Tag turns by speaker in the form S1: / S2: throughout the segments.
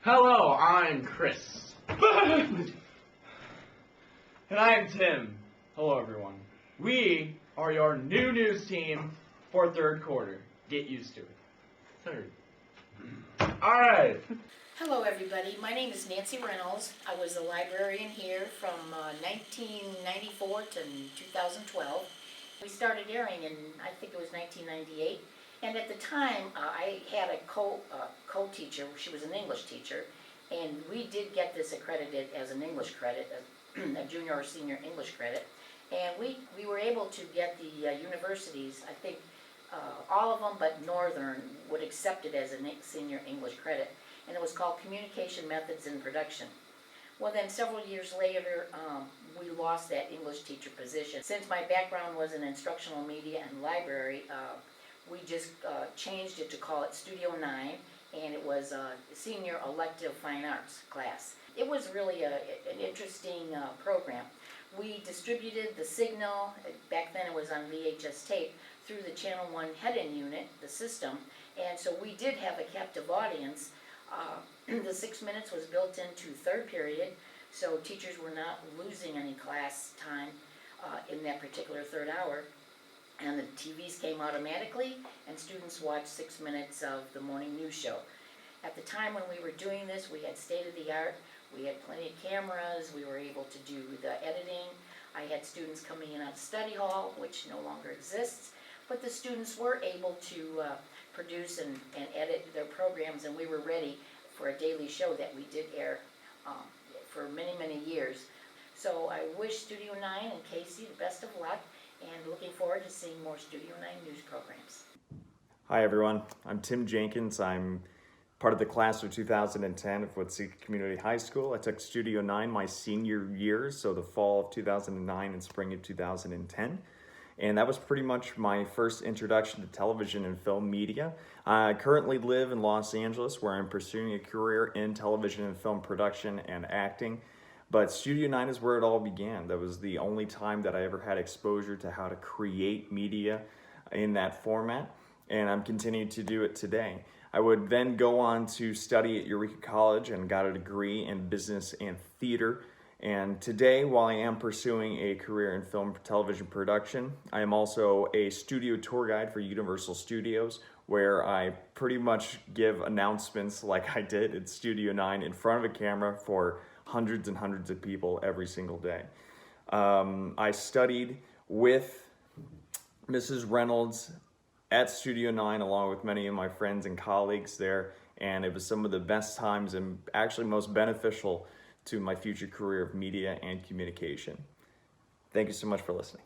S1: Hello, I'm Chris. And I'm Tim. Hello, everyone. We are your new news team for third quarter. Get used to it. Third. All right.
S2: Hello everybody, my name is Nancy Reynolds. I was a librarian here from 1994 to 2012. We started airing in, I think it was 1998. And at the time, I had a co-teacher. She was an English teacher. And we did get this accredited as an English credit, a junior or senior English credit. And we were able to get the universities, I think all of them but Northern would accept it as a senior English credit. And it was called Communication Methods in Production. Well then, several years later, we lost that English teacher position. Since my background was in instructional media and library, we just changed it to call it Studio 9, and it was a senior elective fine arts class. It was really an interesting program. We distributed the signal, back then it was on VHS tape, through the Channel 1 head-in unit, the system, and so we did have a captive audience. The 6 minutes was built into third period, so teachers were not losing any class time in that particular third hour. And the TVs came automatically, and students watched 6 minutes of the morning news show. At the time when we were doing this, we had state-of-the-art. We had plenty of cameras. We were able to do the editing. I had students coming in at study hall, which no longer exists. But the students were able to produce and edit their programs, and we were ready for a daily show that we did air for many, many years. So I wish Studio 9 and Casey the best of luck, and looking forward to seeing more Studio 9 news programs.
S3: Hi everyone, I'm Tim Jenkins. I'm part of the class of 2010 of Watsika Community High School. I took Studio 9 my senior year, so the fall of 2009 and spring of 2010. And that was pretty much my first introduction to television and film media. I currently live in Los Angeles, where I'm pursuing a career in television and film production and acting. But Studio 9 is where it all began. That was the only time that I ever had exposure to how to create media in that format, and I'm continuing to do it today. I would then go on to study at Eureka College and got a degree in business and theater. And today, while I am pursuing a career in film television production, I am also a studio tour guide for Universal Studios, where I pretty much give announcements like I did at Studio 9 in front of a camera for hundreds and hundreds of people every single day. I studied with Mrs. Reynolds at Studio 9 along with many of my friends and colleagues there, and it was some of the best times and actually most beneficial to my future career of media and communication. Thank you so much for listening.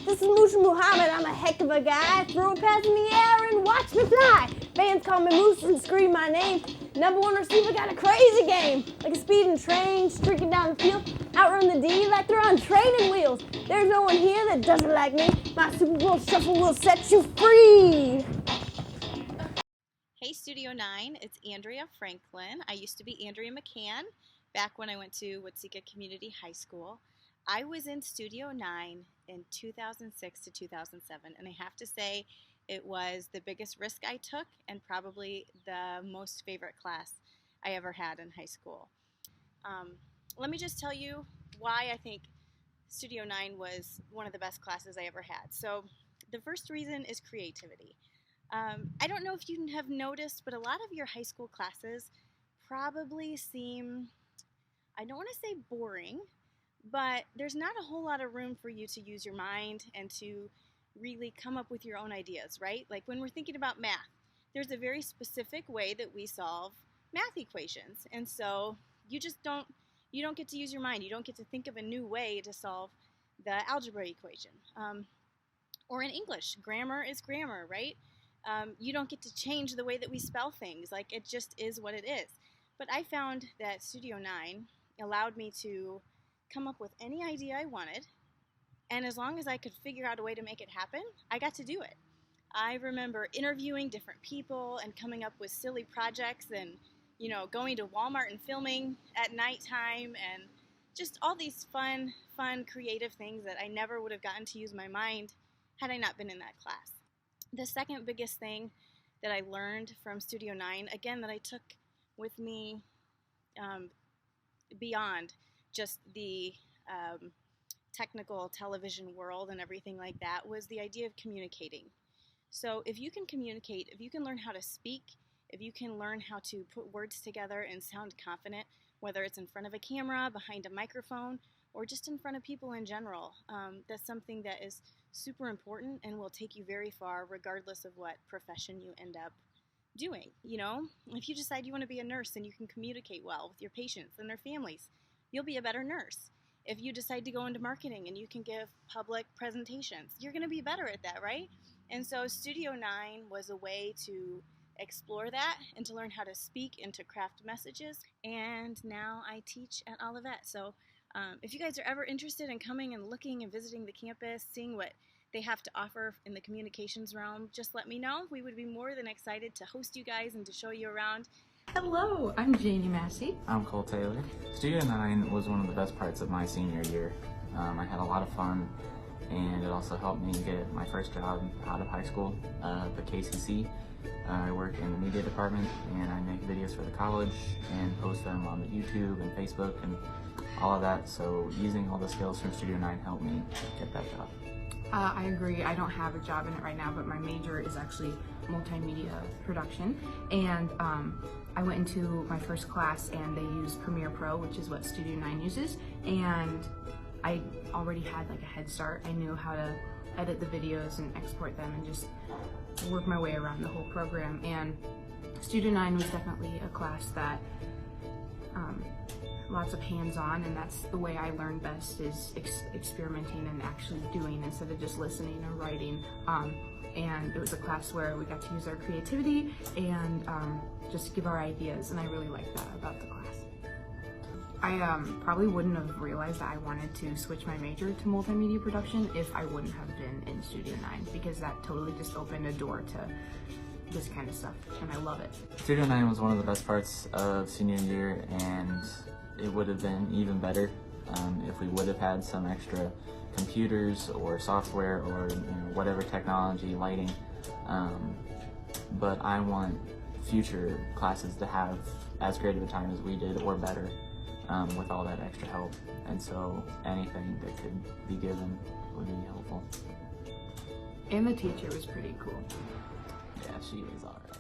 S4: This is Moose Muhammad, I'm a heck of a guy. Throw a pass in the air and watch me fly. Fans call me Moose and scream my name. Number one receiver got a crazy game. Like a speeding train, streaking down the field. Outrun the D like they're on training wheels. There's no one here that doesn't like me. My Super Bowl shuffle will set you free.
S5: Hey Studio 9, it's Andrea Franklin. I used to be Andrea McCann back when I went to Watsika Community High School. I was in Studio 9 in 2006 to 2007, and I have to say it was the biggest risk I took and probably the most favorite class I ever had in high school. Let me just tell you why I think Studio 9 was one of the best classes I ever had. So the first reason is creativity. I don't know if you have noticed, but a lot of your high school classes probably seem, I don't want to say boring, but there's not a whole lot of room for you to use your mind and to really come up with your own ideas, right? Like when we're thinking about math, there's a very specific way that we solve math equations. And so you don't get to use your mind. You don't get to think of a new way to solve the algebra equation. Or in English, grammar is grammar, right? You don't get to change the way that we spell things. Like it just is what it is. But I found that Studio 9 allowed me to come up with any idea I wanted, and as long as I could figure out a way to make it happen, I got to do it. I remember interviewing different people and coming up with silly projects and, going to Walmart and filming at nighttime and just all these fun, creative things that I never would have gotten to use my mind had I not been in that class. The second biggest thing that I learned from Studio 9, again, that I took with me beyond just the technical television world and everything like that, was the idea of communicating. So if you can communicate, if you can learn how to speak, if you can learn how to put words together and sound confident, whether it's in front of a camera, behind a microphone, or just in front of people in general, that's something that is super important and will take you very far regardless of what profession you end up doing. You know, if you decide you want to be a nurse and you can communicate well with your patients and their families, you'll be a better nurse. If you decide to go into marketing and you can give public presentations, you're going to be better at that, right? And so Studio 9 was a way to explore that and to learn how to speak and to craft messages. And now I teach at Olivet. So if you guys are ever interested in coming and looking and visiting the campus, seeing what they have to offer in the communications realm, just let me know. We would be more than excited to host you guys and to show you around.
S6: Hello, I'm Jani Massey.
S7: I'm Cole Taylor. Studio 9 was one of the best parts of my senior year. I had a lot of fun, and it also helped me get my first job out of high school, the KCC. I work in the media department, and I make videos for the college and post them on the YouTube and Facebook and all of that. So using all the skills from Studio 9 helped me get that job.
S6: I agree. I don't have a job in it right now, but my major is actually multimedia production. And I went into my first class and they use Premiere Pro, which is what Studio 9 uses. And I already had like a head start. I knew how to edit the videos and export them and just work my way around the whole program. And Studio 9 was definitely a class that lots of hands-on, and that's the way I learn best, is experimenting and actually doing instead of just listening or writing. And it was a class where we got to use our creativity and just give our ideas, and I really liked that about the class. I probably wouldn't have realized that I wanted to switch my major to multimedia production if I wouldn't have been in Studio 9, because that totally just opened a door to this kind of stuff, and I love it.
S7: Studio 9 was one of the best parts of senior year, and it would have been even better if we would have had some extra computers or software or whatever technology, lighting. But I want future classes to have as great of a time as we did or better with all that extra help. And so anything that could be given would be helpful.
S6: And the teacher was pretty cool.
S7: Yeah, she was alright.